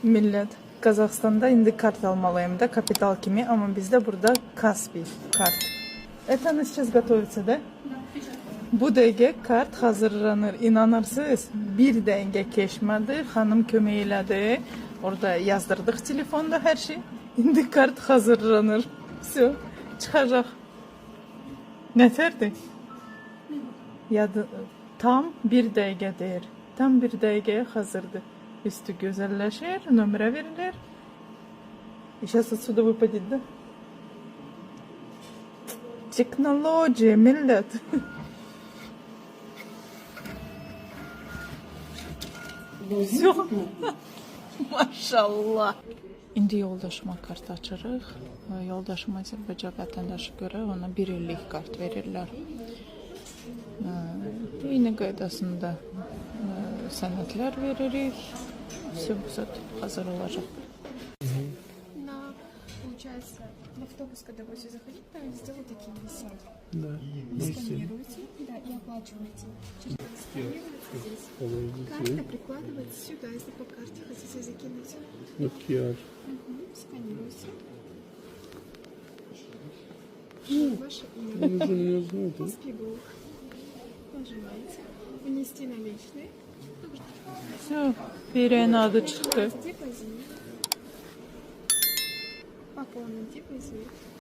Millət, Qazaxstanda indi kart almalıyım da, kapital kimi, amma bizdə burada Kaspi kart. Это она сейчас готовится, да? Bu dəqiqə kart hazırlanır. İnanırsınız, bir dəqiqə keçmədi, xanım kömək elədi. Orada yazdırdıq telefonda hər şey. İndi kart hazırlanır. Все, çıxacaq. Nətərdir? Tam bir dəqiqə deyir. Tam bir dəqiqəyə hazırdır. Üstü gözəlləşir, nömrə verilir. Сейчас отсюда выпадет, да? Teknoloji, millət. Все. Maşallah. İndi yoldaşıma kart açırıq. Yoldaşım Azərbaycan vətəndaşı görə ona 1 illik kart verirlər. Eyni qaydasında sənədlər veririk. Все hazır olacaq. Получается, в автобус, когда будете заходить, там везде вот такие висят. Да. Сканируете, да, и оплачиваете. Сканируете здесь. Карта прикладывается сюда, если по карте хотите закинуть. Макияж. Сканируете. Ваше Вы имя. же меня знаете. Спигул. Нажимаете. Внести наличные. Все, Peri'nin adı çıxdı. Депозит. Пополнить депозит.